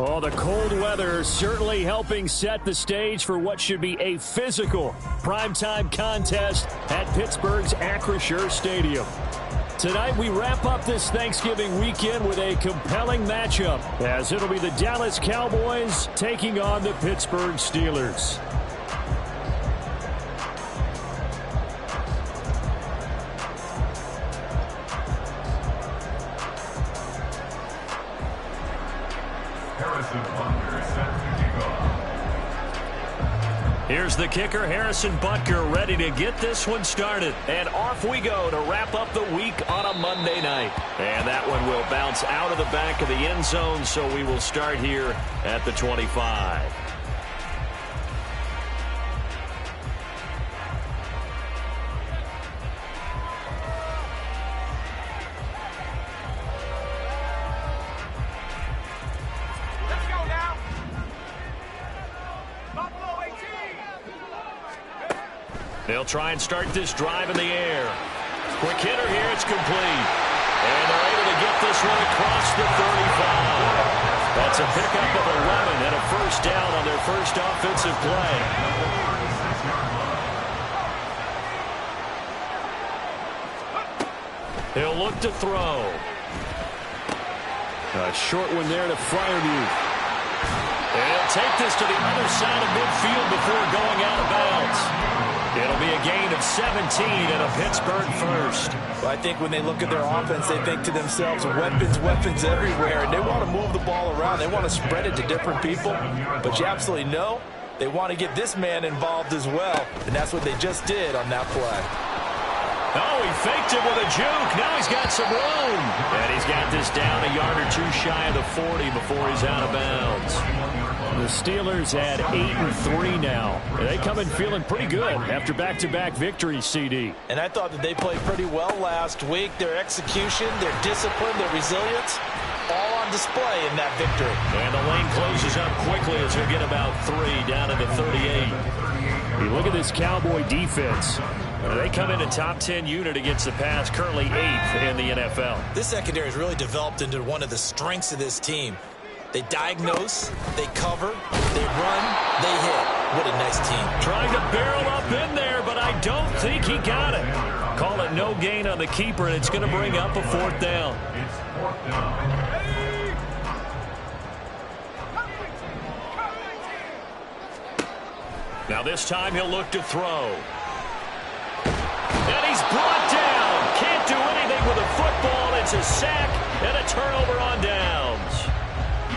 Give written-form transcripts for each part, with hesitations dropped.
Oh, the cold weather certainly helping set the stage for what should be a physical primetime contest at Pittsburgh's Acrisure Stadium. Tonight we wrap up this Thanksgiving weekend with a compelling matchup, as it'll be the Dallas Cowboys taking on the Pittsburgh Steelers. Here's the kicker, Harrison Butker, ready to get this one started. And off we go to wrap up the week on a Monday night. And that one will bounce out of the back of the end zone, so we will start here at the 25. They'll try and start this drive in the air. Quick hitter here, it's complete. And they're able to get this one across the 35. That's a pickup of 11 and a first down on their first offensive play. He'll look to throw. A short one there to Freiermuth. And he'll take this to the other side of midfield before going out of bounds. It'll be a gain of 17 and a Pittsburgh first. Well, I think when they look at their offense, they think to themselves, weapons everywhere, and they want to move the ball around. They want to spread it to different people, but you absolutely know they want to get this man involved as well, and that's what they just did on that play. Oh, he faked it with a juke. Now he's got some room. And he's got this down a yard or two shy of the 40 before he's out of bounds. The Steelers at 8-3 now. They come in feeling pretty good after back-to-back victories, CD. And I thought that they played pretty well last week. Their execution, their discipline, their resilience, all on display in that victory. And the lane closes up quickly as he'll get about 3 down to the 38. You look at this Cowboy defense. They come in a top 10 unit against the pass, currently 8th in the NFL. This secondary has really developed into one of the strengths of this team. They diagnose, they cover, they run, they hit. What a nice team. Trying to barrel up in there, but I don't think he got it. Call it no gain on the keeper, and it's going to bring up a 4th down. Now this time he'll look to throw. And he's brought down. Can't do anything with a football. It's a sack and a turnover on downs.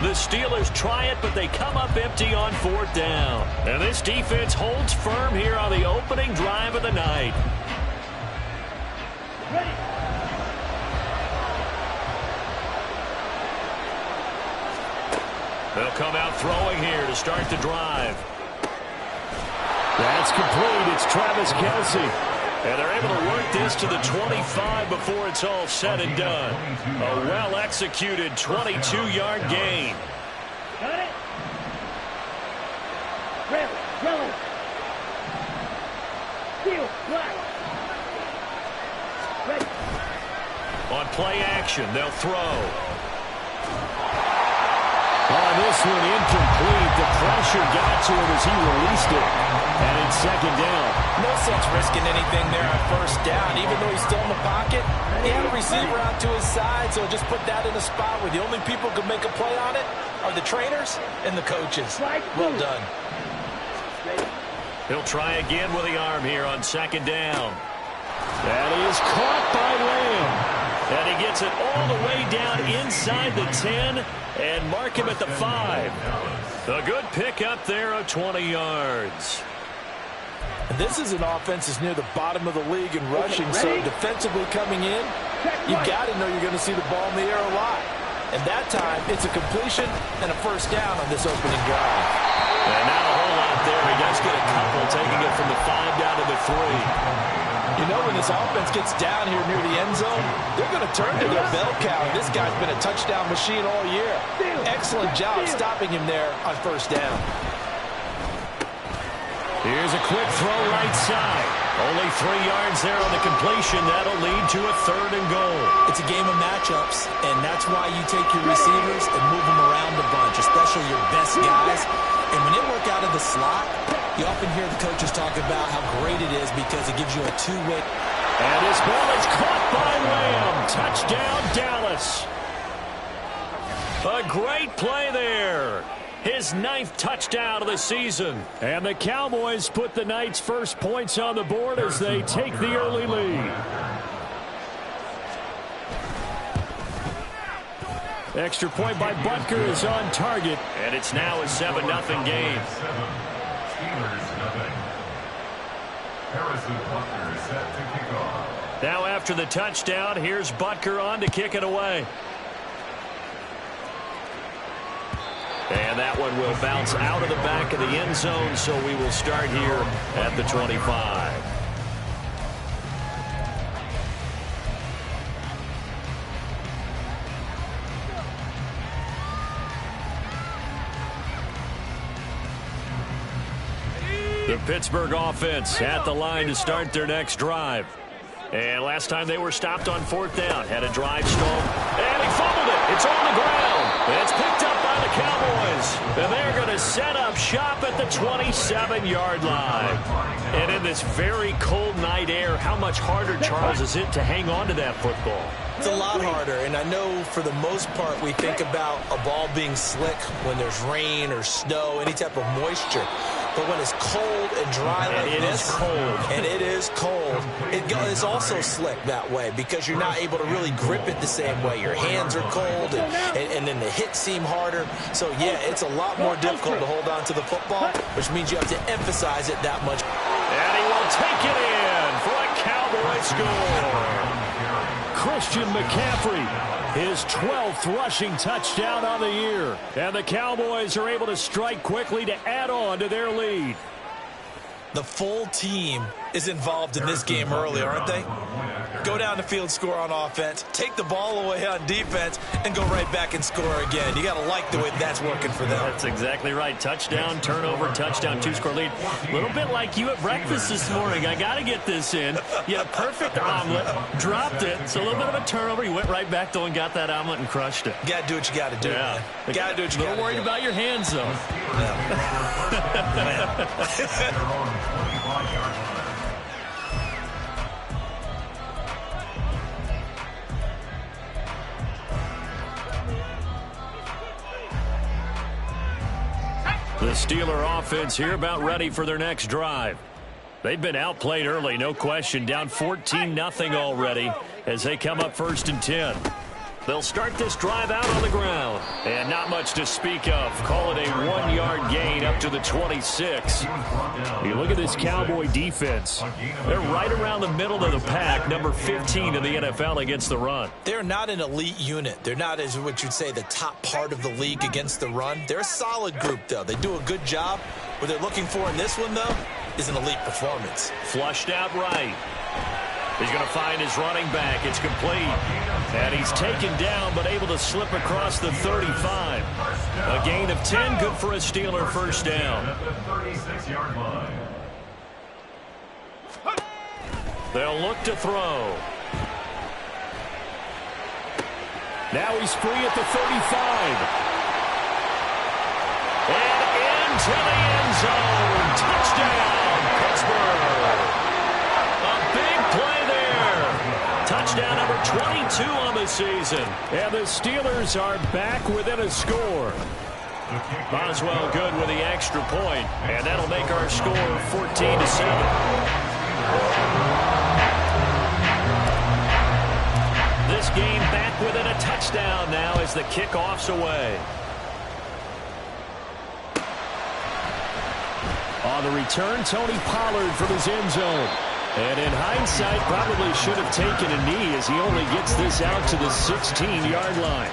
The Steelers try it, but they come up empty on 4th down. And this defense holds firm here on the opening drive of the night. Ready. They'll come out throwing here to start the drive. That's complete. It's Travis Kelce. And they're able to work this to the 25 before it's all said and done. A well-executed 22-yard gain. Got it. Ready. Steal. Black. Ready. On play action, they'll throw. On this one, incomplete. The pressure got to him as he released it. And it's 2nd down. No sense risking anything there on 1st down. Even though he's still in the pocket, he had a receiver out to his side, so just put that in a spot where the only people who can make a play on it are the trainers and the coaches. Well done. He'll try again with the arm here on 2nd down. That is caught by Lamb. And he gets it all the way down inside the 10 and mark him at the 5. A good pickup there of 20 yards. And this is an offense that's near the bottom of the league in rushing, so defensively coming in, you got to know you're going to see the ball in the air a lot. And that time, it's a completion and a 1st down on this opening drive. And not a whole lot there. He does get a couple, taking it from the 5 down to the 3. You know, when this offense gets down here near the end zone, they're going to turn to their bell cow. This guy's been a touchdown machine all year. Excellent job stopping him there on 1st down. Here's a quick throw right side. Only 3 yards there on the completion. That'll lead to a 3rd and goal. It's a game of matchups, and that's why you take your receivers and move them around a bunch, especially your best guys. And when they work out of the slot, you often hear the coaches talk about how great it is because it gives you a two-way. And his ball is caught by Lamb. Touchdown, Dallas. A great play there. His 9th touchdown of the season. And the Cowboys put the night's first points on the board as they take the early lead. Extra point by Butker is on target. And it's now a 7-0 game. Now after the touchdown, here's Butker on to kick it away. And that one will bounce out of the back of the end zone, so we will start here at the 25. The Pittsburgh offense at the line to start their next drive. And last time they were stopped on 4th down, had a drive stall, and he fumbled it. It's on the ground. It's picked up by the Cowboys. And they're going to set up shop at the 27-yard line. And in this very cold night air, how much harder, Charles, is it to hang on to that football? It's a lot harder, and I know for the most part we think about a ball being slick when there's rain or snow, any type of moisture. But when it's cold and dry like this, and it is cold, it's also slick that way because you're not able to really grip it the same way. Your hands are cold, and then the hits seem harder. So, yeah, it's a lot more difficult to hold on to the football, which means you have to emphasize it that much. And he will take it in for a Cowboy score. Christian McCaffrey, his 12th rushing touchdown on the year. And the Cowboys are able to strike quickly to add on to their lead. The full team is involved in this game early, aren't they? Go down the field, score on offense, take the ball away on defense, and go right back and score again. You got to like the way that's working for them. That's exactly right. Touchdown, turnover, touchdown, 2-score lead. A little bit like you at breakfast this morning. I got to get this in. You had a perfect omelet, dropped it. So a little bit of a turnover. You went right back, though, and got that omelet and crushed it. You got to do what you got to do, yeah. Man. Got to do what you got to do. A little worried about your hands, though. The Steeler offense here about ready for their next drive. They've been outplayed early, no question. Down 14-0 already as they come up 1st and 10. They'll start this drive out on the ground. And not much to speak of. Call it a 1-yard gain up to the 26. You look at this Cowboy defense. They're right around the middle of the pack, number 15 in the NFL against the run. They're not an elite unit. They're not, as what you'd say, the top part of the league against the run. They're a solid group, though. They do a good job. What they're looking for in this one, though, is an elite performance. Flushed out right. He's going to find his running back. It's complete. And he's taken down, but able to slip across the 35. A gain of 10, good for a Steeler first down. They'll look to throw. Now he's free at the 35. And into the end zone. Touchdown, Pittsburgh. A big play there. Touchdown number 22 on the season. And the Steelers are back within a score. Boswell good with the extra point. And that'll make our score 14-7. This game back within a touchdown now as the kickoff's away. On the return, Tony Pollard from his end zone. And in hindsight, probably should have taken a knee as he only gets this out to the 16-yard line.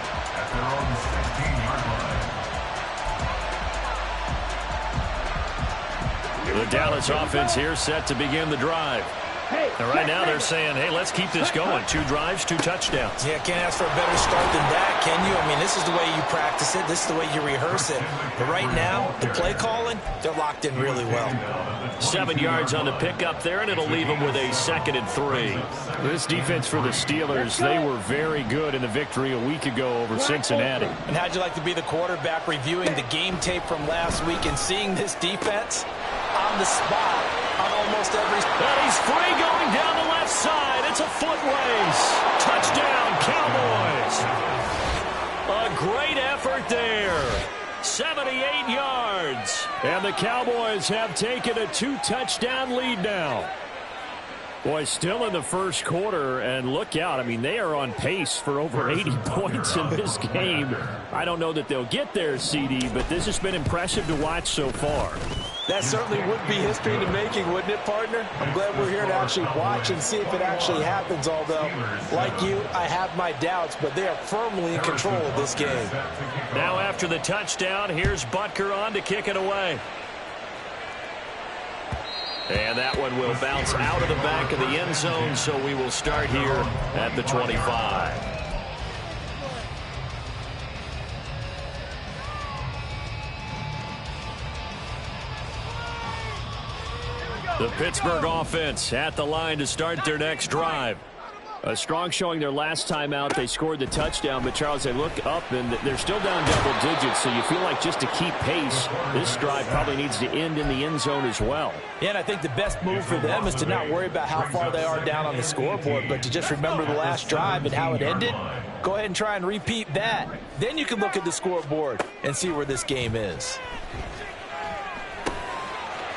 The Dallas offense here set to begin the drive. And right now they're saying, hey, let's keep this going. 2 drives, 2 touchdowns. Yeah, can't ask for a better start than that, can you? I mean, this is the way you practice it. This is the way you rehearse it. But right now, the play calling, they're locked in really well. 7 yards on the pickup there, and it'll leave them with a 2nd and 3. This defense for the Steelers, they were very good in the victory a week ago over Cincinnati. And how'd you like to be the quarterback reviewing the game tape from last week and seeing this defense on the spot on almost every... And he's free going down the left side. It's a foot race. Touchdown, Cowboys. A great effort there. 78 yards. And the Cowboys have taken a 2-touchdown lead now. Boy, still in the first quarter, and look out. I mean, they are on pace for over 80 points in this game. I don't know that they'll get there, CD, but this has been impressive to watch so far. That certainly would be history in the making, wouldn't it, partner? I'm glad we're here to actually watch and see if it actually happens, although, like you, I have my doubts, but they are firmly in control of this game. Now after the touchdown, here's Butker on to kick it away. And that one will bounce out of the back of the end zone, so we will start here at the 25. The Pittsburgh offense at the line to start their next drive. A strong showing their last time out. They scored the touchdown, but Charles, they look up and they're still down double digits, so you feel like just to keep pace, this drive probably needs to end in the end zone as well. Yeah, and I think the best move for them is to not worry about how far they are down on the scoreboard, but to just remember the last drive and how it ended. Go ahead and try and repeat that. Then you can look at the scoreboard and see where this game is.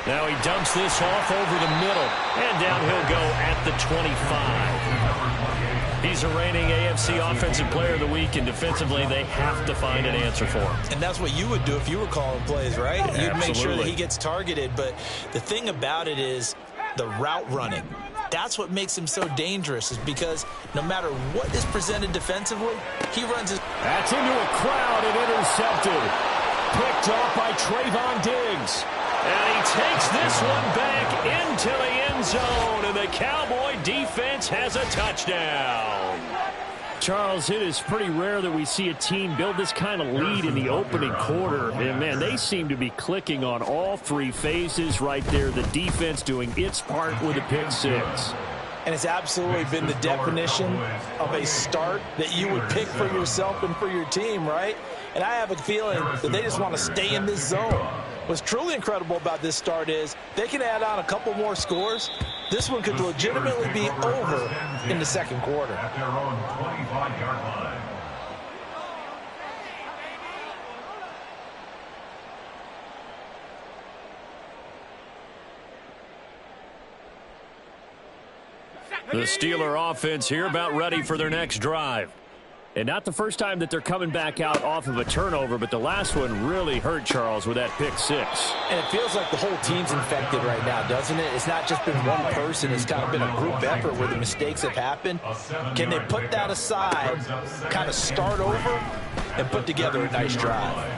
Now he dumps this off over the middle, and down he'll go at the 25. He's a reigning AFC Offensive Player of the Week, and defensively they have to find an answer for him. And that's what you would do if you were calling plays, right? You'd Absolutely. make sure that he gets targeted, but the thing about it is the route running. That's what makes him so dangerous, is because no matter what is presented defensively, he runs his... That's into a crowd and intercepted. Picked off by Trayvon Diggs. And he takes this one back into the end zone, and the Cowboy defense has a touchdown. Charles, it is pretty rare that we see a team build this kind of lead in the opening quarter. And, man, they seem to be clicking on all three phases right there. The defense doing its part with a pick six. And it's absolutely been the definition of a start that you would pick for yourself and for your team, right? And I have a feeling that they just want to stay in this zone. What's truly incredible about this start is they can add on a couple more scores. This one could legitimately be over in the second quarter. The Steeler offense here about ready for their next drive. And not the first time that they're coming back out off of a turnover, but the last one really hurt, Charles, with that pick six. And it feels like the whole team's infected right now, doesn't it? It's not just been one person. It's kind of been a group effort where the mistakes have happened. Can they put that aside, kind of start over, and put together a nice drive?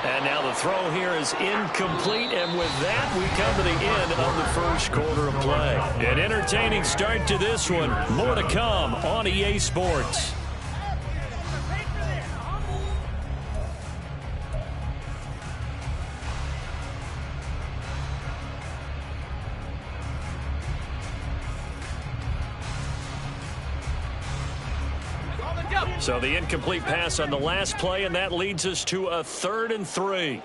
And now the throw here is incomplete, and with that, we come to the end of the first quarter of play. An entertaining start to this one. More to come on EA Sports. So the incomplete pass on the last play, and that leads us to a 3rd and 3.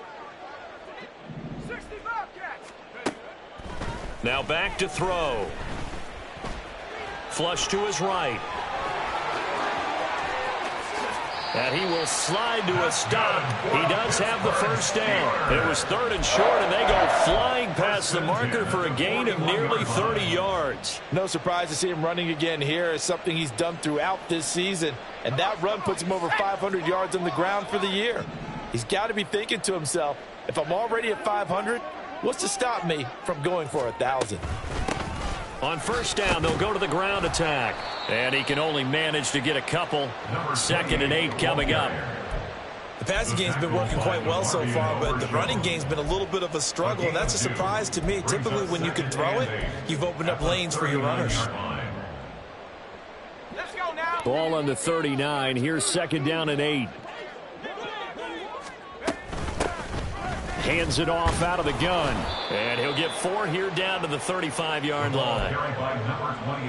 Now back to throw. Flush to his right. And he will slide to a stop. He does have the first down. It was 3rd and short, and they go flying past the marker for a gain of nearly 30 yards. No surprise to see him running again here. It's something he's done throughout this season. And that run puts him over 500 yards on the ground for the year. He's got to be thinking to himself, if I'm already at 500, what's to stop me from going for 1,000? On first down, they'll go to the ground attack. And he can only manage to get a couple. 2nd and 8 coming up. The passing game's been working quite well so far, but the running game's been a little bit of a struggle, and that's a surprise to me. Typically, when you can throw it, you've opened up lanes for your runners. Ball on the 39. Here's 2nd down and 8. Hands it off out of the gun. And he'll get 4 here down to the 35-yard line.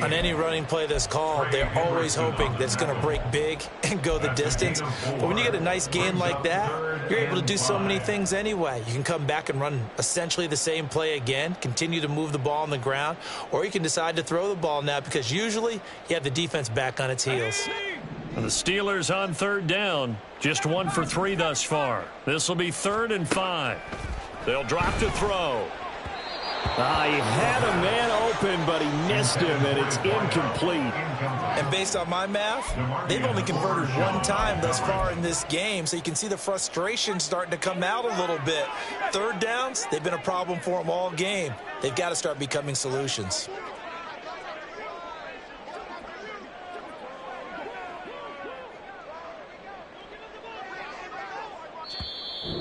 On any running play that's called, they're always hoping that it's going to break big and go the distance. But when you get a nice gain like that, you're able to do so many things anyway. You can come back and run essentially the same play again, continue to move the ball on the ground, or you can decide to throw the ball now because usually you have the defense back on its heels. The Steelers on 3rd down. Just 1 for 3 thus far. This will be 3rd and 5. They'll drop to throw. He had a man open, but he missed him, and it's incomplete. And based on my math, they've only converted 1 time thus far in this game, so you can see the frustration starting to come out a little bit. 3rd downs, they've been a problem for them all game. They've got to start becoming solutions.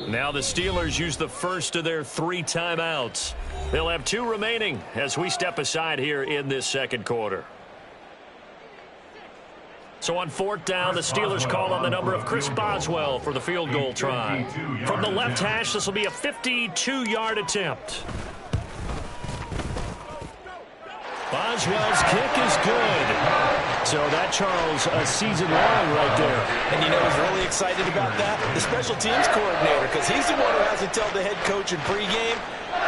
Now the Steelers use the first of their 3 timeouts. They'll have 2 remaining as we step aside here in this second quarter. So on 4th down, the Steelers call on the number of Chris Boswell for the field goal try. From the left hash, this will be a 52-yard attempt. Boswell's kick is good. So that, Charles, a season long right there. And you know who's really excited about that? The special teams coordinator, because he's the one who has to tell the head coach in pregame,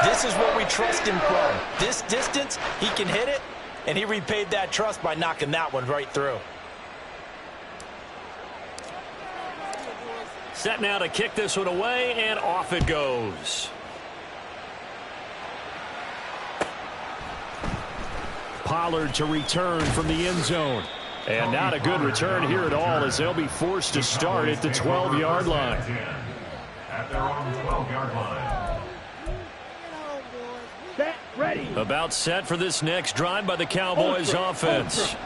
this is what we trust him from. This distance, he can hit it, and he repaid that trust by knocking that one right through. Set now to kick this one away, and off it goes. Pollard to return from the end zone. And not a good return here at all as they'll be forced to start at the 12-yard line. At their own 12-yard line. Set, ready. About set for this next drive by the Cowboys offense.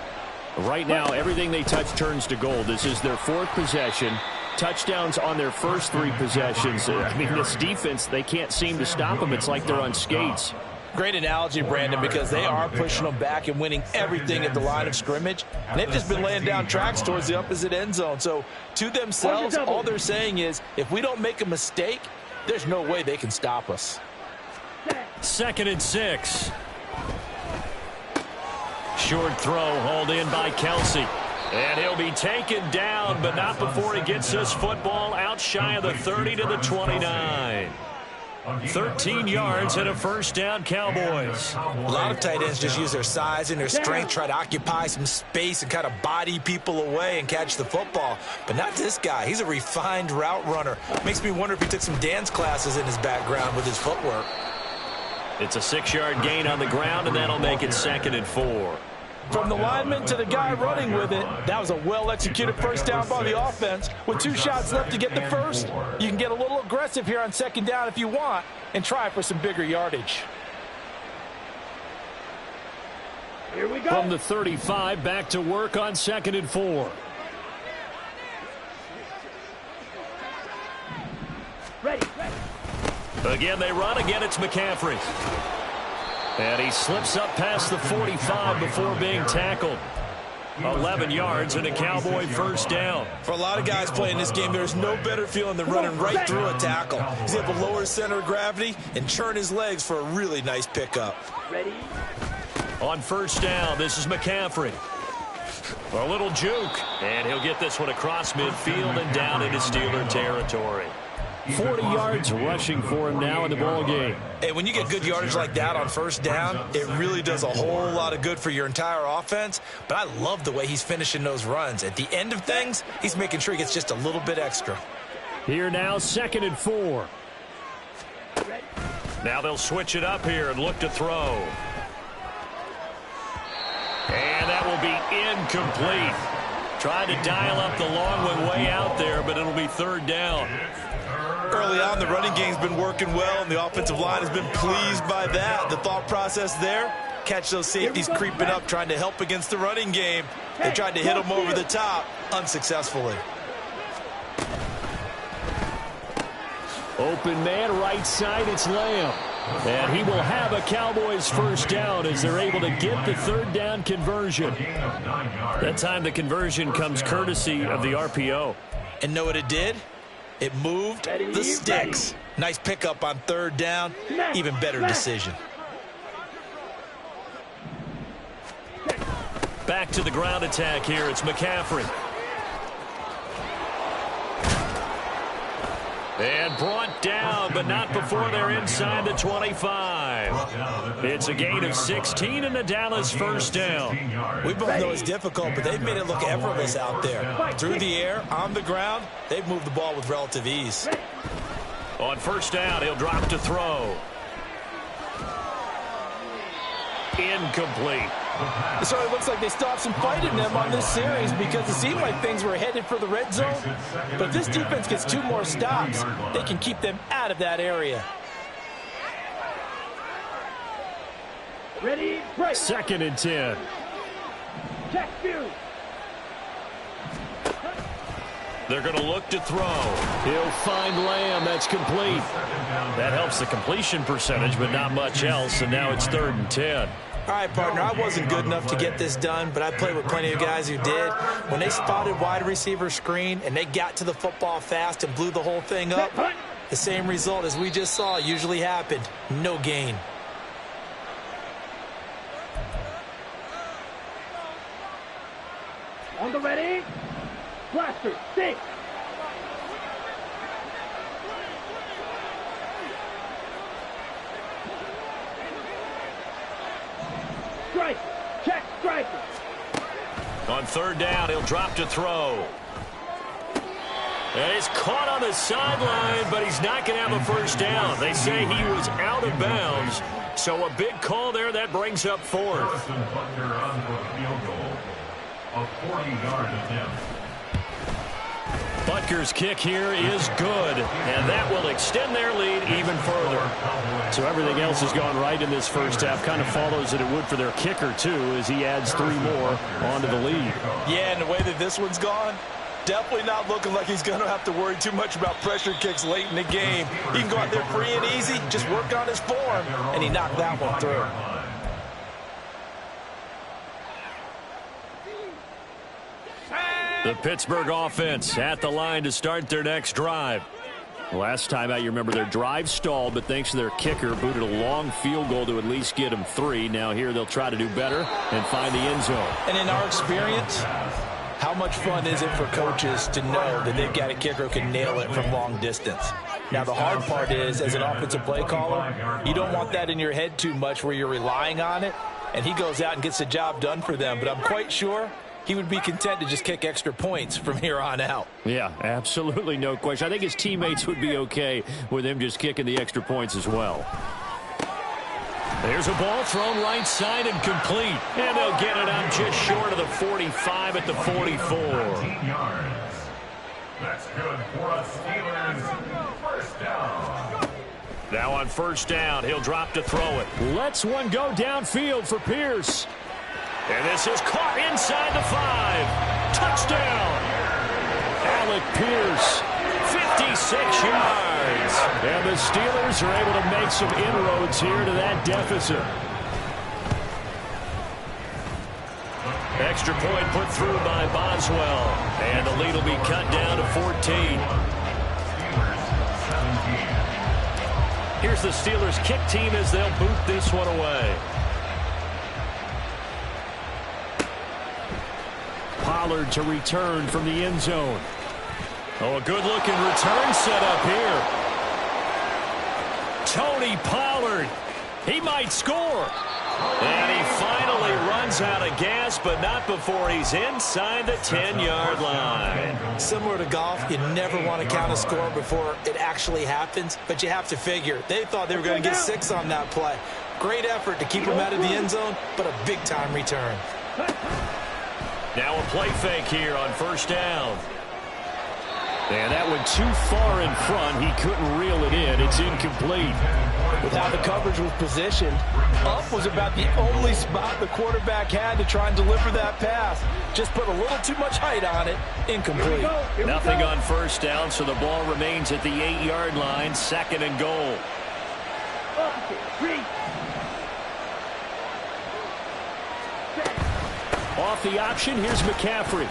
Right now, everything they touch turns to gold. This is their 4th possession. Touchdowns on their first 3 possessions. I mean, this defense, they can't seem to stop them. It's like they're on skates. Great analogy, Brandon, because they are pushing them back and winning everything at the line of scrimmage. And they've just been laying down tracks towards the opposite end zone. So to themselves, all they're saying is, if we don't make a mistake, there's no way they can stop us. 2nd and 6. Short throw hauled in by Kelsey. And he'll be taken down, but not before he gets this football out shy of the 30 to the 29. 13 yards and a first down, Cowboys. A lot of tight ends just use their size and their strength, try to occupy some space and kind of body people away and catch the football. But not this guy. He's a refined route runner. Makes me wonder if he took some dance classes in his background with his footwork. It's a 6-yard gain on the ground, and that'll make it 2nd and 4. From the lineman to the guy running with it, that was a well-executed first down by the offense. With 2 shots left to get the first, you can get a little aggressive here on 2nd down if you want and try for some bigger yardage. Here we go. From the 35, back to work on 2nd and 4. Ready. Again, they run. Again, it's McCaffrey. And he slips up past the 45 before being tackled. 11 yards and a Cowboy first down. For a lot of guys playing this game, there's no better feeling than running right through a tackle. He's able to lower his center of gravity and churn his legs for a really nice pickup. Ready. On first down, this is McCaffrey. A little juke, and he'll get this one across midfield and down into Steeler territory. 40 yards rushing for him now in the ball game. Hey, when you get good yardage like that on first down, it really does a whole lot of good for your entire offense. But I love the way he's finishing those runs. At the end of things, he's making sure he gets just a little bit extra. Here now, 2nd and 4. Now they'll switch it up here and look to throw. And that will be incomplete. Trying to dial up the long one way out there, but it'll be 3rd down. Early on, the running game's been working well, and the offensive line has been pleased by that. The thought process there, catch those safeties creeping up, trying to help against the running game. They tried to hit them over the top, unsuccessfully. Open man, right side, it's Lamb. And he will have a Cowboys first down as they're able to get the 3rd down conversion. That time the conversion comes courtesy of the RPO. And know what it did? It moved the sticks. Nice pickup on third down. Even better decision. Back to the ground attack here. It's McCaffrey. And brought down, but not before they're inside the 25. It's a gain of 16 and a Dallas first down. We both know it's difficult, but they've made it look effortless out there. Through the air, on the ground, they've moved the ball with relative ease. On first down, he'll drop to throw. Incomplete. It certainly looks like they stopped some fight in them on this series because it seemed like things were headed for the red zone. But if this defense gets 2 more stops, they can keep them out of that area. Ready, break. 2nd and 10. Check view. They're going to look to throw. He'll find Lamb. That's complete. That helps the completion percentage, but not much else. And now it's 3rd and 10. All right, partner, I wasn't good enough to get this done, but I played with plenty of guys who did. When they spotted wide receiver screen and they got to the football fast and blew the whole thing up, the same result as we just saw usually happened. No gain. On the ready. Blaster, 6. Strike. Check striker. On 3rd down, he'll drop to throw. And he's caught on the sideline, but he's not going to have a first down. They say he was out of bounds. So a big call there. That brings up 4th. Butker on for the field goal. A 40-yard attempt. Butker's kick here is good, and that will extend their lead even further. So everything else has gone right in this first half. Kind of follows that it would for their kicker, too, as he adds 3 more onto the lead. Yeah, and the way that this one's gone, definitely not looking like he's going to have to worry too much about pressure kicks late in the game. He can go out there free and easy, just work on his form, and he knocked that one through. The Pittsburgh offense at the line to start their next drive. Last time out, you remember their drive stalled, but thanks to their kicker, booted a long field goal to at least get them 3. Now here they'll try to do better and find the end zone. And in our experience, how much fun is it for coaches to know that they've got a kicker who can nail it from long distance? Now, the hard part is, as an offensive play caller, you don't want that in your head too much where you're relying on it, and he goes out and gets the job done for them. But I'm quite sure he would be content to just kick extra points from here on out. Yeah, absolutely no question. I think his teammates would be okay with him just kicking the extra points as well. There's a ball thrown right side and complete. And they'll get it out just short of the 45 at the 44. 14 yards. That's good for a Steelers first down. Now on first down, he'll drop to throw it. Lets one go downfield for Pierce. And this is caught inside the 5. Touchdown. Alec Pierce, 56 yards. And the Steelers are able to make some inroads here to that deficit. Extra point put through by Boswell. And the lead will be cut down to 14. Here's the Steelers kick team as they'll boot this one away. Pollard to return from the end zone. Oh, a good-looking return set up here. Tony Pollard. He might score. And he finally runs out of gas, but not before he's inside the 10-yard line. Similar to golf, you never want to count a score before it actually happens, but you have to figure they thought they were going to get 6 on that play. Great effort to keep them out of the end zone, but a big-time return. Now a play fake here on first down. And that went too far in front. He couldn't reel it in. It's incomplete. With how the coverage was positioned, up was about the only spot the quarterback had to try and deliver that pass. Just put a little too much height on it. Incomplete. Nothing on first down, so the ball remains at the 8-yard line. 2nd and goal. Off the option, here's McCaffrey.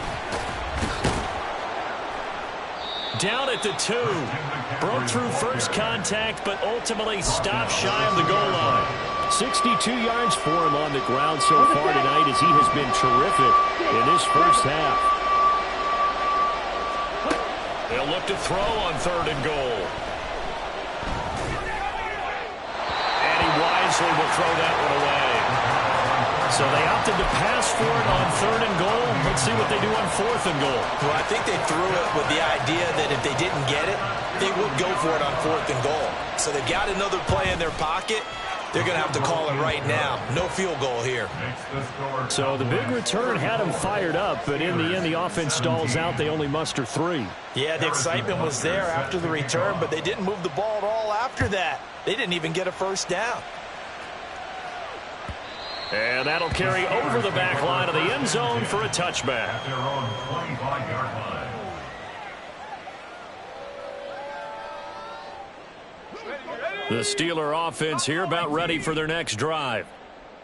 Down at the 2. Broke through first contact, but ultimately stopped shy of the goal line. 62 yards for him on the ground so far tonight as he has been terrific in this first half. They'll look to throw on 3rd and goal. And he wisely will throw that one away. So they opted to pass for it on 3rd and goal. Let's see what they do on 4th and goal. Well, I think they threw it with the idea that if they didn't get it, they would go for it on 4th and goal. So they've got another play in their pocket. They're going to have to call it right now. No field goal here. So the big return had them fired up, but in the end, the offense stalls out. They only muster 3. Yeah, the excitement was there after the return, but they didn't move the ball at all after that. They didn't even get a first down. And that'll carry over the back line of the end zone for a touchback. At their own 25-yard line. The Steeler offense here about ready for their next drive.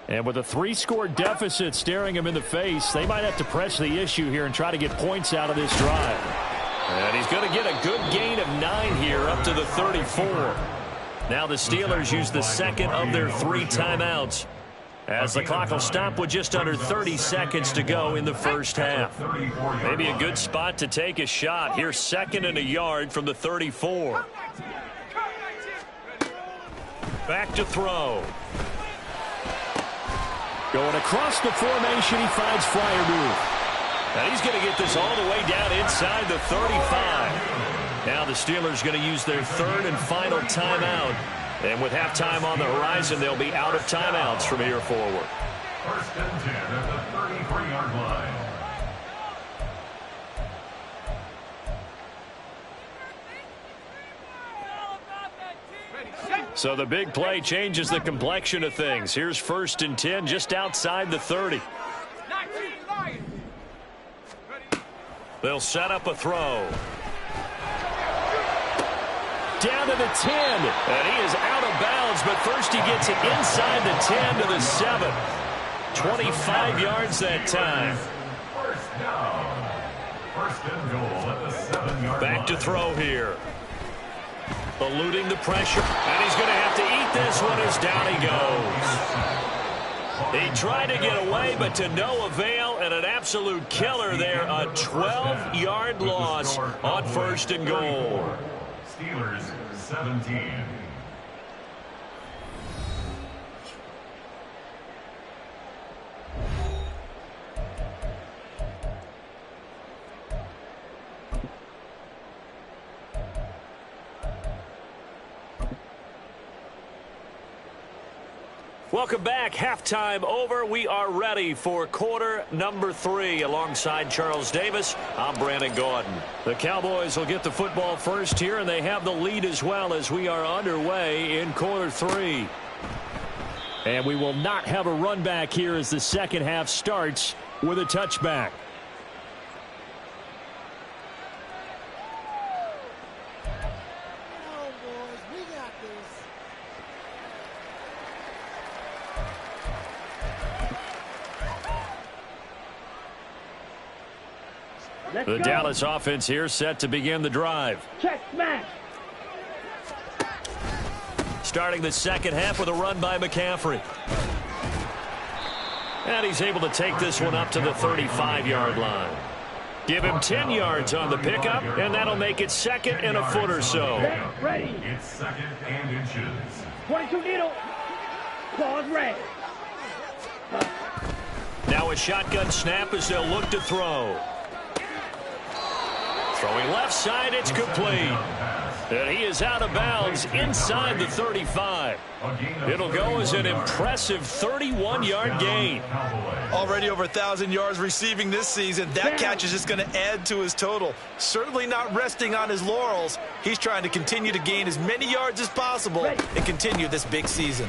And with a 3-score deficit staring them in the face, they might have to press the issue here and try to get points out of this drive. And he's going to get a good gain of 9 here up to the 34. Now the Steelers use the second of their 3 timeouts, as the clock will stop with just under 30 seconds to go in the first half. Maybe a good spot to take a shot. Here's 2nd and a yard from the 34. Back to throw. Going across the formation, he finds Freiermuth. And he's going to get this all the way down inside the 35. Now the Steelers going to use their 3rd and final timeout. And with halftime on the horizon, they'll be out of timeouts from here forward. 1st and 10 at the 33-yard line. So the big play changes the complexion of things. Here's 1st and 10 just outside the 30. They'll set up a throw. Down to the 10, and he is out of bounds, but first he gets it inside the 10 to the 7. 25 yards that time. First down. 1st and goal at the 7-yard line. Back to throw here. Eluding the pressure, and he's going to have to eat this one as down he goes. He tried to get away, but to no avail, and an absolute killer there. A 12-yard loss on 1st and goal. Steelers 17. Welcome back. Halftime over. We are ready for quarter number 3. Alongside Charles Davis, I'm Brandon Gordon. The Cowboys will get the football first here, and they have the lead as well as we are underway in quarter 3. And we will not have a run back here as the second half starts with a touchback. The Dallas offense here set to begin the drive. Check smash. Starting the second half with a run by McCaffrey. And he's able to take this one up to the 35-yard line. Give him 10 yards on the pickup, and that'll make it 2nd and a foot or so. Ready. It's 2nd and inches. 22 needle. Pause ready. Now a shotgun snap as they'll look to throw. Throwing left side, it's complete. And he is out of bounds inside the 35. It'll go as an impressive 31-yard gain. Already over 1,000 yards receiving this season. That catch is just going to add to his total. Certainly not resting on his laurels. He's trying to continue to gain as many yards as possible and continue this big season.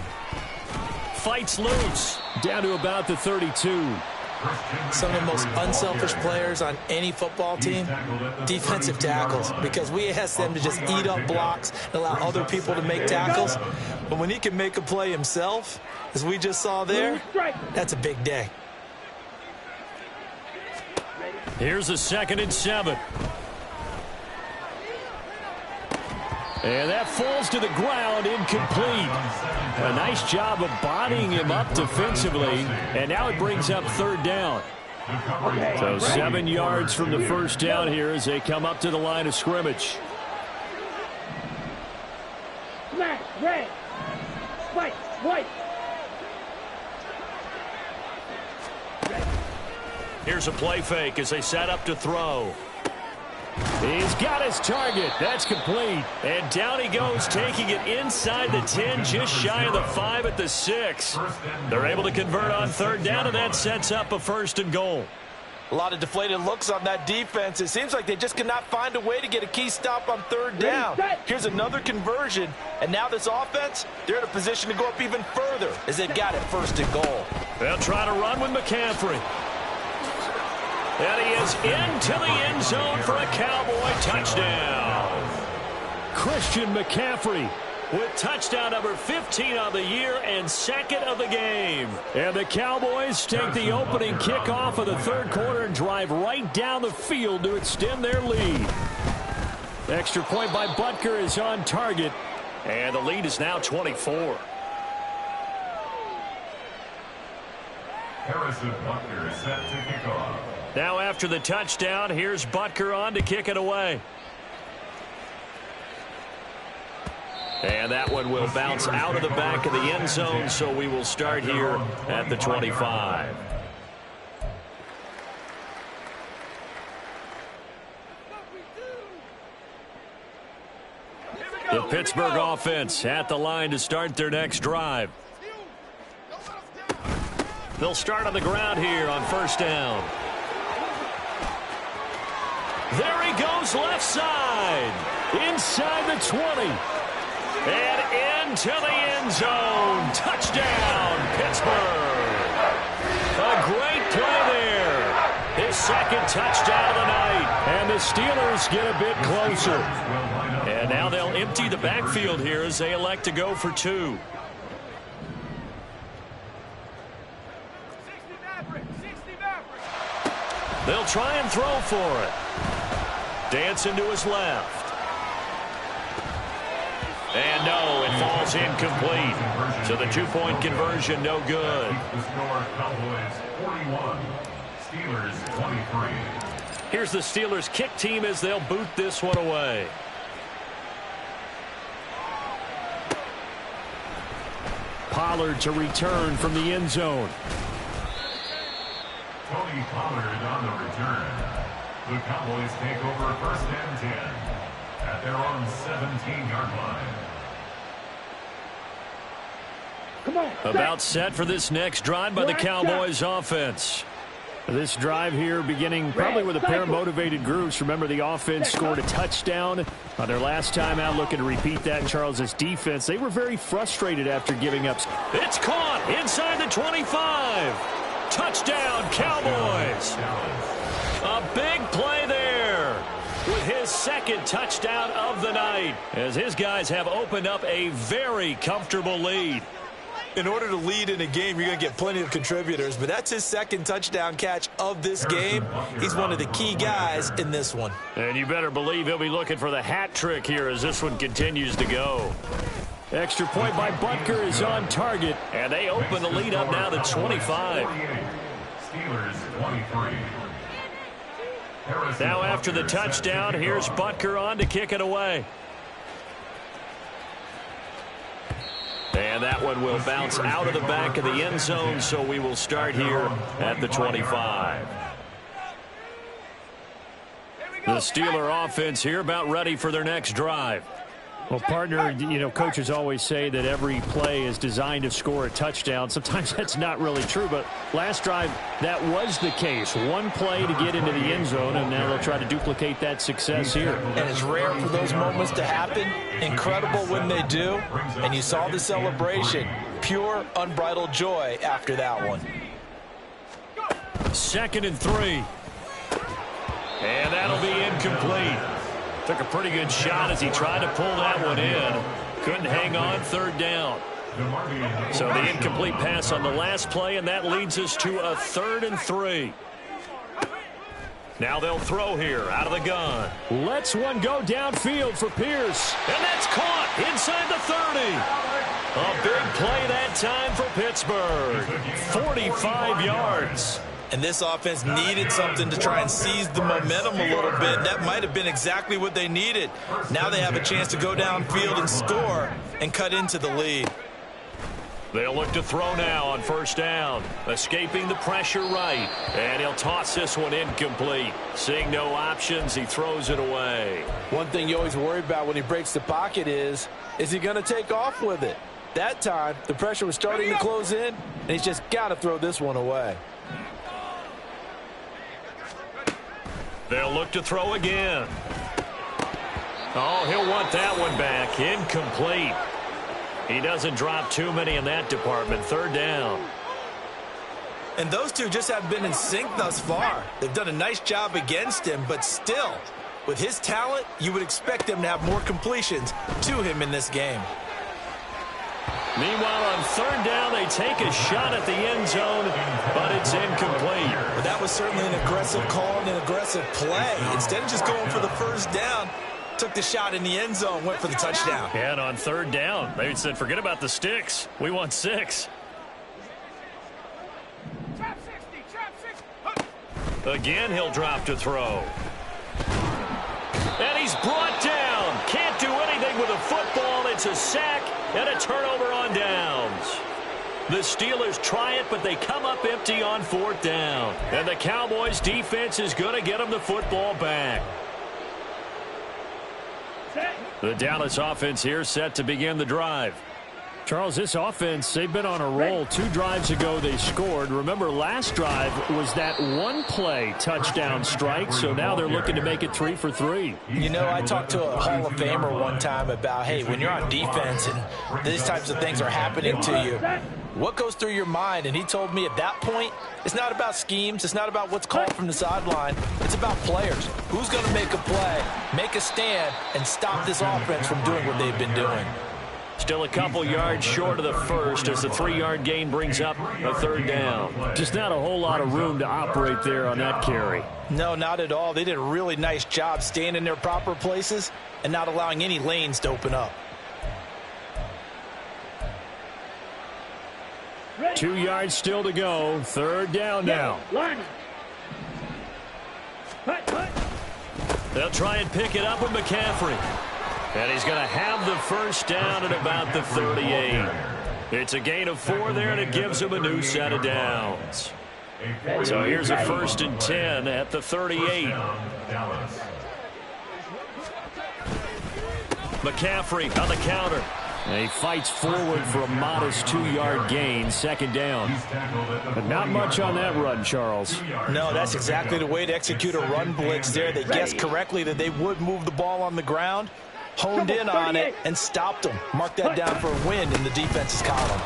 Fights loose. Down to about the 32. Some of the most unselfish players on any football team, defensive tackles, because we ask them to just eat up blocks and allow other people to make tackles. But when he can make a play himself, as we just saw there, that's a big day. Here's a 2nd and 7. And that falls to the ground, incomplete. A nice job of bodying him up defensively, and now it brings up third down. So 7 yards from the first down here as they come up to the line of scrimmage. Smash, red, white, white. Here's a play fake as they set up to throw. He's got his target. That's complete. And down he goes, taking it inside the 10, just shy of the 5 at the 6. They're able to convert on third down, and that sets up a first and goal. A lot of deflated looks on that defense. It seems like they just cannot find a way to get a key stop on third down. Here's another conversion, and now this offense, they're in a position to go up even further as they've got it first and goal. They'll try to run with McCaffrey. And he is into the end zone for a Cowboy touchdown. Christian McCaffrey with touchdown number 15 on the year and second of the game. And the Cowboys take the opening kickoff of the third quarter and drive right down the field to extend their lead. Extra point by Butker is on target, and the lead is now 24. Harrison Butker set to kick off. Now after the touchdown, here's Butker on to kick it away. And that one will bounce out of the back of the end zone, so we will start here at the 25. The Pittsburgh offense at the line to start their next drive. They'll start on the ground here on first down. There he goes left side. Inside the 20. And into the end zone. Touchdown, Pittsburgh. A great play there. His second touchdown of the night. And the Steelers get a bit closer. And now they'll empty the backfield here as they elect to go for 2. They'll try and throw for it. Dancing to his left. And no, it falls incomplete. So the 2-point conversion, no good. The score, Cowboys 41, Steelers 23. Here's the Steelers kick team as they'll boot this one away. Pollard to return from the end zone. Tony Pollard on the return. The Cowboys take over first and 10 at their own 17-yard line. Come on. About set for this next drive by the Cowboys offense. This drive here beginning probably with a pair of motivated groups. Remember, the offense scored a touchdown on their last time out, looking to repeat that in Charles's defense. They were very frustrated after giving up. It's caught inside the 25. Touchdown, Cowboys. A big play there with his second touchdown of the night as his guys have opened up a very comfortable lead. In order to lead in a game, you're going to get plenty of contributors, but that's his second touchdown catch of this game. He's one of the key guys in this one. And you better believe he'll be looking for the hat trick here as this one continues to go. Extra point by Butker is on target, and they open the lead up now to 25. Steelers 23. Now after the touchdown, here's Butker on to kick it away. And that one will bounce out of the back of the end zone, so we will start here at the 25. The Steeler offense here about ready for their next drive. Well, partner, you know, coaches always say that every play is designed to score a touchdown. Sometimes that's not really true, but last drive, that was the case. One play to get into the end zone, and now they'll try to duplicate that success here. And it's rare for those moments to happen. Incredible when they do. And you saw the celebration. Pure, unbridled joy after that one. 2nd and 3. And that'll be incomplete. Took a pretty good shot as he tried to pull that one in. Couldn't hang on, third down. So the incomplete pass on the last play, and that leads us to a 3rd and 3. Now they'll throw here out of the gun. Lets one go downfield for Pierce. And that's caught inside the 30. A big play that time for Pittsburgh. 45 yards. And this offense needed something to try and seize the momentum a little bit. That might have been exactly what they needed. Now they have a chance to go downfield and score and cut into the lead. They'll look to throw now on first down. Escaping the pressure right. And he'll toss this one incomplete. Seeing no options, he throws it away. One thing you always worry about when he breaks the pocket is he going to take off with it? That time, the pressure was starting to close in, and he's just got to throw this one away. They'll look to throw again. Oh, he'll want that one back. Incomplete. He doesn't drop too many in that department. Third down. And those two just haven't been in sync thus far. They've done a nice job against him, but still, with his talent, you would expect them to have more completions to him in this game. Meanwhile, on third down, they take a shot at the end zone, but it's incomplete. But that was certainly an aggressive call and an aggressive play. Instead of just going for the first down, took the shot in the end zone, went for the touchdown. Yeah, and on third down, they said, forget about the sticks. We want 6. Again, he'll drop to throw. And he's brought down. Can't do anything with a football. It's a sack and a turnover on downs. The Steelers try it, but they come up empty on fourth down. And the Cowboys defense is going to get them the football back. The Dallas offense here set to begin the drive. Charles, this offense, they've been on a roll. 2 drives ago, they scored. Remember, last drive was that one-play touchdown strike, so now they're looking to make it 3 for 3. You know, I talked to a Hall of Famer one time about, hey, when you're on defense and these types of things are happening to you, what goes through your mind? And he told me at that point, it's not about schemes. It's not about what's called from the sideline. It's about players. Who's going to make a play, make a stand, and stop this offense from doing what they've been doing? Still a couple yards short of the first as the 3-yard gain brings up a third down. Just not a whole lot of room to operate there on that carry. No, not at all. They did a really nice job staying in their proper places and not allowing any lanes to open up. 2 yards still to go. Third down now. They'll try and pick it up with McCaffrey. And he's going to have the first down at about the 38. It's a gain of 4 there, and it gives him a new set of downs. So here's a 1st and 10 at the 38. McCaffrey on the counter. And he fights forward for a modest 2-yard gain, second down. But not much on that run, Charles. No, that's exactly the way to execute a run blitz there. They guessed correctly that they would move the ball on the ground, honed in on it, and stopped them. Mark that down for a win in the defense's column.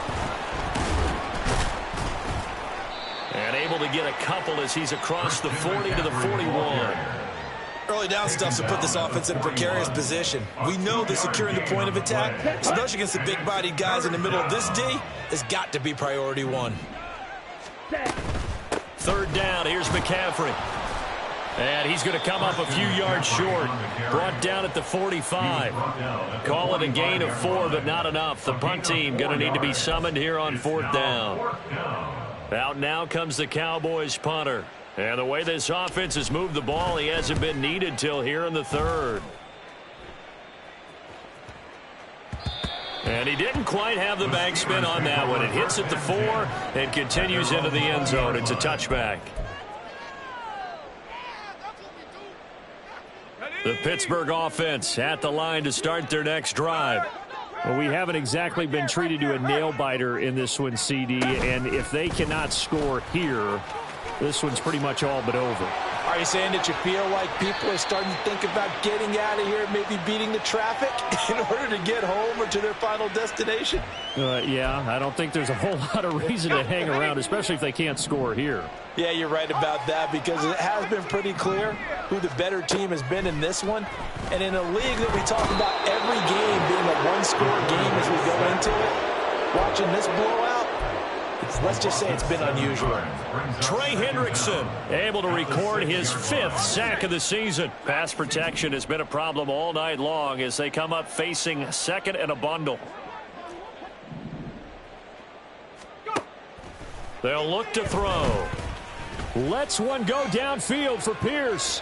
And able to get a couple as he's across the 40 to the 41. Early down stuff to put this offense in a precarious position. We know that securing the point of attack, especially against the big-bodied guys in the middle of this D, has got to be priority 1. Third down, here's McCaffrey. And he's going to come up a few yards short. Brought down at the 45. Call it a gain of 4, but not enough. The punt team going to need to be summoned here on fourth down. Out now comes the Cowboys punter. And the way this offense has moved the ball, he hasn't been needed till here in the third. And he didn't quite have the backspin on that one. It hits at the 4 and continues into the end zone. It's a touchback. The Pittsburgh offense at the line to start their next drive. Well, we haven't exactly been treated to a nail-biter in this one, CD. And if they cannot score here, this one's pretty much all but over. Are you saying that you feel like people are starting to think about getting out of here, maybe beating the traffic in order to get home or to their final destination? Yeah, I don't think there's a whole lot of reason to hang around, especially if they can't score here. Yeah, you're right about that, because it has been pretty clear who the better team has been in this one. And in a league that we talk about every game being a one-score game as we go into it, watching this blowout, Let's just say it's been unusual. Trey Hendrickson able to record his 5th sack of the season. Pass protection has been a problem all night long as they come up facing second and a bundle. They'll look to throw. Lets one go downfield for Pierce.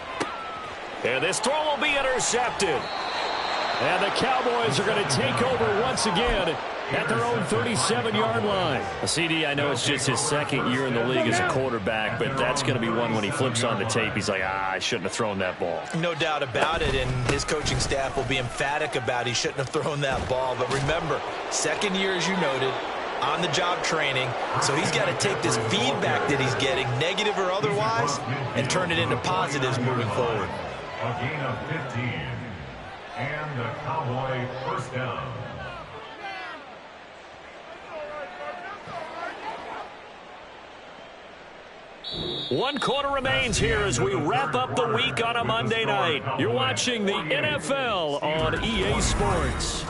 And this throw will be intercepted. And the Cowboys are going to take over once again at their own 37-yard line. CD, I know it's just his 2nd year in the league as a quarterback, but that's going to be one when he flips on the tape. He's like, I shouldn't have thrown that ball. No doubt about it, and his coaching staff will be emphatic about he shouldn't have thrown that ball. But remember, 2nd year, as you noted, on-the-job training, so he's got to take this feedback that he's getting, negative or otherwise, and turn it into positives moving forward. A gain of 15, and a Cowboy first down. One quarter remains here as we wrap up the week on a Monday night. You're watching the NFL on EA Sports.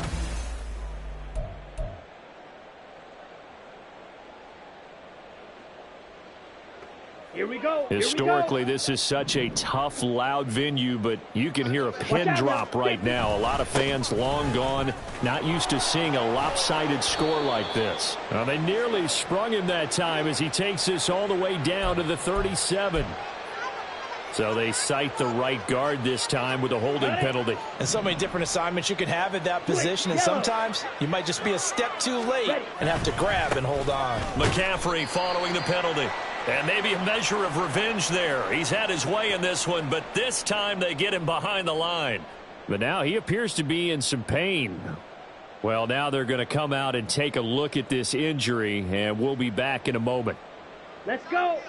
Here we go. Historically, this is such a tough, loud venue, but you can hear a pin drop right now. A lot of fans long gone, not used to seeing a lopsided score like this. Well, they nearly sprung him that time as he takes this all the way down to the 37. So they cite the right guard this time with a holding penalty. And so many different assignments you can have at that position, and sometimes you might just be a step too late and have to grab and hold on. McCaffrey following the penalty. And maybe a measure of revenge there. He's had his way in this one, but this time they get him behind the line. But now he appears to be in some pain. Well, now they're going to come out and take a look at this injury, and we'll be back in a moment. Let's go.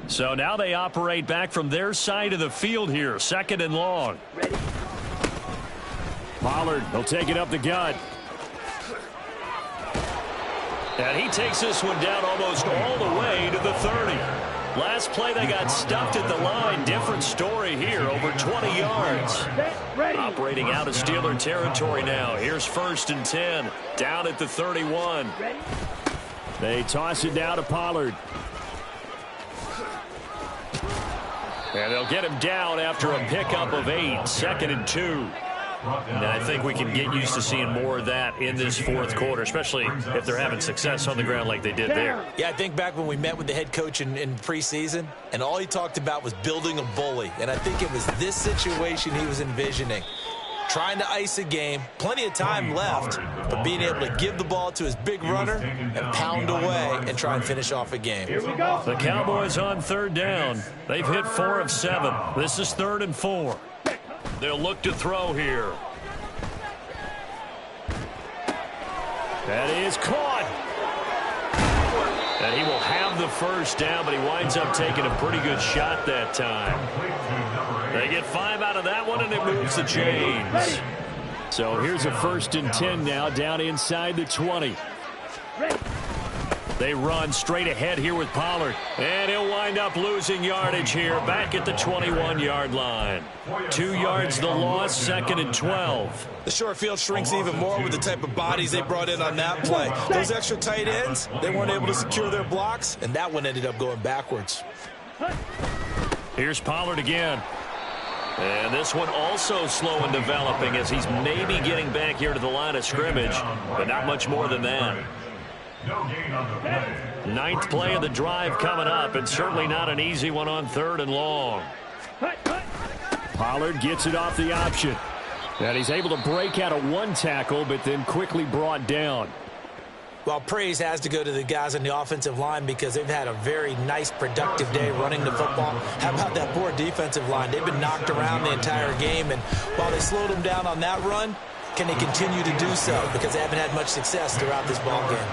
So now they operate back from their side of the field here, 2nd and long. Ready. Pollard will take it up the gut. And he takes this one down almost all the way to the 30. Last play they got stuffed at the line. Different story here, over 20 yards. Operating out of Steeler territory now. Here's 1st and 10, down at the 31. They toss it down to Pollard. And they'll get him down after a pickup of 8, 2nd and 2. And I think we can get used to seeing more of that in this 4th quarter, especially if they're having success on the ground like they did there. Yeah, I think back when we met with the head coach in preseason, and all he talked about was building a bully. And I think it was this situation he was envisioning. Trying to ice a game, plenty of time left, but being able to give the ball to his big runner and pound away and try and finish off a game. Here we go. The Cowboys on 3rd down. They've hit 4 of 7. This is 3rd and 4. They'll look to throw here. That is caught. And he will have the first down, but he winds up taking a pretty good shot that time. They get 5 out of that one, and it moves the chains. So here's a 1st and 10 now, down inside the 20. They run straight ahead here with Pollard. And he'll wind up losing yardage here back at the 21-yard line. 2 yards the loss, 2nd and 12. The short field shrinks even more with the type of bodies they brought in on that play. Those extra tight ends, they weren't able to secure their blocks, and that one ended up going backwards. Here's Pollard again. And this one also slow in developing as he's maybe getting back here to the line of scrimmage, but not much more than that. No gain on the play. 9th play of the drive coming up, and certainly not an easy one on 3rd and long. Pollard gets it off the option. And he's able to break out of 1 tackle, but then quickly brought down. Well, praise has to go to the guys on the offensive line because they've had a very nice, productive day running the football. How about that poor defensive line? They've been knocked around the entire game, and while they slowed them down on that run, can they continue to do so? Because they haven't had much success throughout this ball game.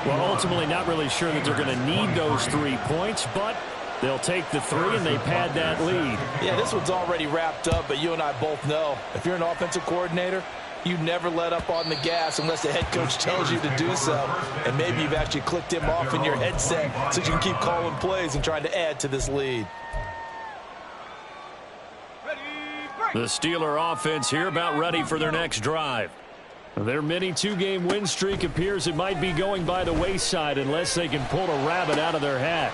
Well, ultimately, not really sure that they're going to need those 3 points, but they'll take the 3 and they pad that lead. Yeah, this one's already wrapped up, but you and I both know if you're an offensive coordinator, you never let up on the gas unless the head coach tells you to do so. And maybe you've actually clicked him off in your headset so you can keep calling plays and trying to add to this lead. The Steeler offense here about ready for their next drive. Their mini two-game win streak appears it might be going by the wayside unless they can pull a rabbit out of their hat.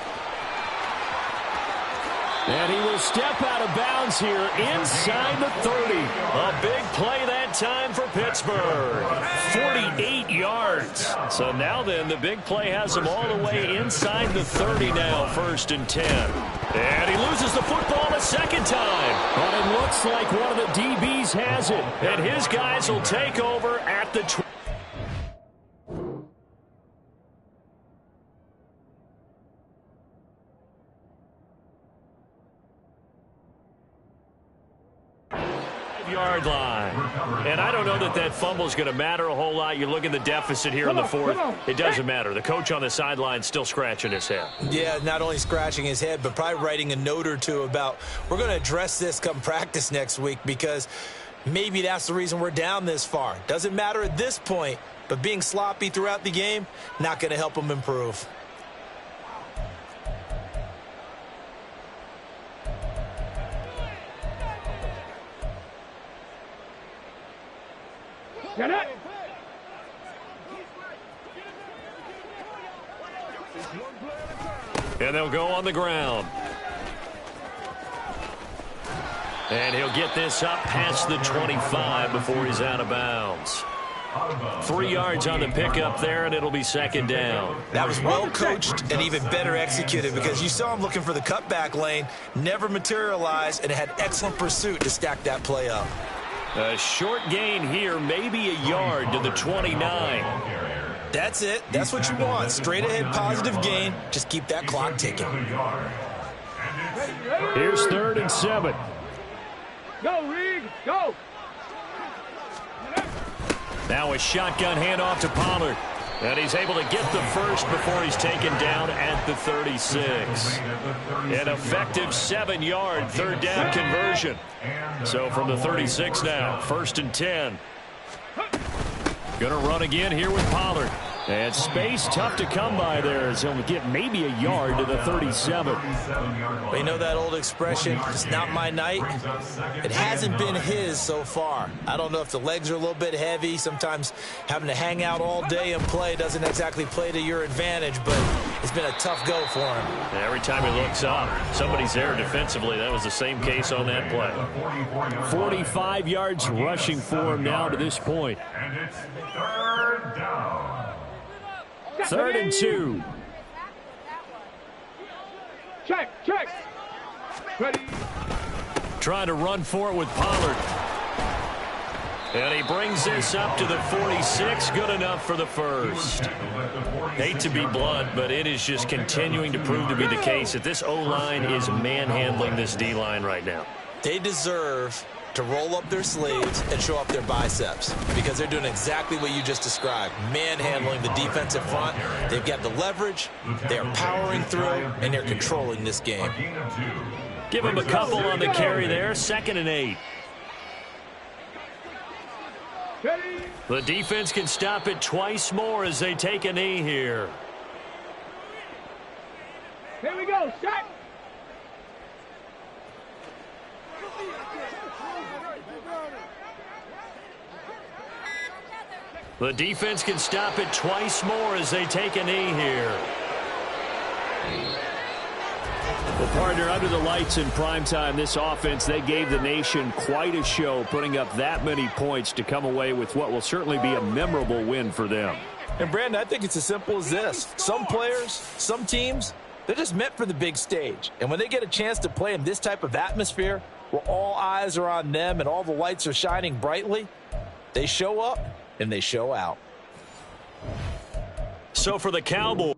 And he will step out of bounds here inside the 30. A big play that time for Pittsburgh. 48 yards. So now then, the big play has him all the way inside the 30 now, 1st and 10. And he loses the football a second time. But it looks like one of the DBs has it. And his guys will take over at the 20. Yard line. And I don't know that that fumble is going to matter a whole lot. You look at the deficit here in the 4th. It doesn't matter. The coach on the sideline still scratching his head. Yeah, not only scratching his head, but probably writing a note or two about we're going to address this come practice next week because maybe that's the reason we're down this far. Doesn't matter at this point, but being sloppy throughout the game, not going to help him improve. Get it. And they'll go on the ground. And he'll get this up past the 25 before he's out of bounds. 3 yards on the pickup there, and it'll be 2nd down. That was well coached and even better executed because you saw him looking for the cutback lane, never materialized, and had excellent pursuit to stack that play up. A short gain here, maybe a yard to the 29. That's it. That's what you want. Straight ahead positive gain. Just keep that clock ticking. Here's 3rd and 7. Go, Reed. Go. Now a shotgun handoff to Pollard. And he's able to get the first before he's taken down at the 36. An effective 7-yard 3rd down conversion. So from the 36 now, 1st and 10. Going to run again here with Pollard. And space tough to come by there as he'll get maybe a yard to the 37. You know that old expression, it's not my night? It hasn't been his so far. I don't know if the legs are a little bit heavy. Sometimes having to hang out all day and play doesn't exactly play to your advantage, but it's been a tough go for him. Every time he looks up, somebody's there defensively. That was the same case on that play. 45 yards rushing for him now to this point. And it's 3rd down. 3rd and 2. Check. Ready. Trying to run for it with Pollard. And he brings this up to the 46. Good enough for the first. Hate to be blunt, but it is just continuing to prove to be the case that this O-line is manhandling this D-line right now. They deserve to roll up their sleeves and show up their biceps because they're doing exactly what you just described, manhandling the defensive front. They've got the leverage, they're powering through, and they're controlling this game. Give him a couple on the carry there, 2nd and 8. The defense can stop it twice more as they take a knee here. Here we go. Set. The defense can stop it twice more as they take a knee here. Well, partner, under the lights in primetime, this offense, they gave the nation quite a show, putting up that many points to come away with what will certainly be a memorable win for them. And, Brandon, I think it's as simple as this. Some players, some teams, they're just meant for the big stage. And when they get a chance to play in this type of atmosphere where all eyes are on them and all the lights are shining brightly, they show up and they show out. So for the Cowboys,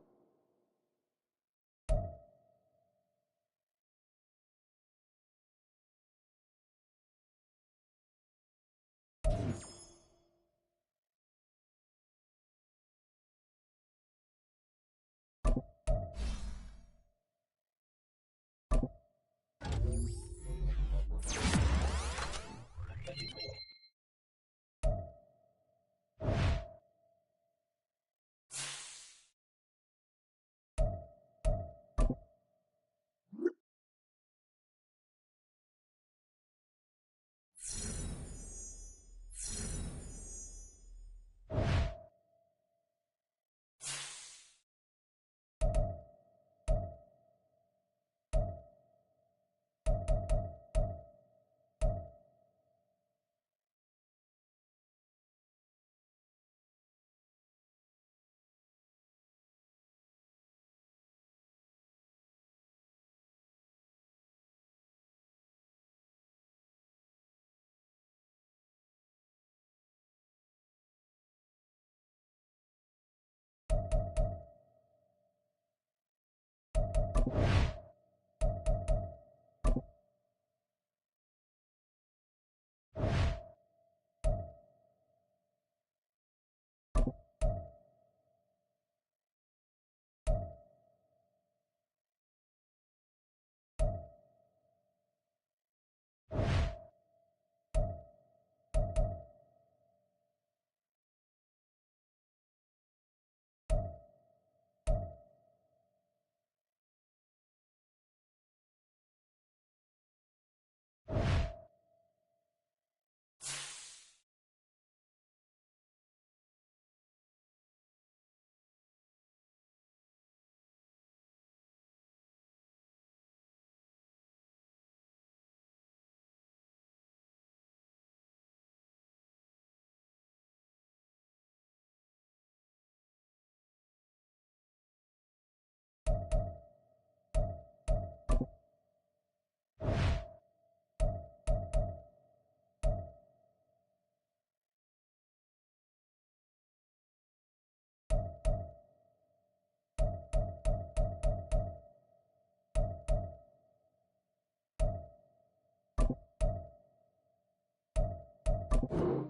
you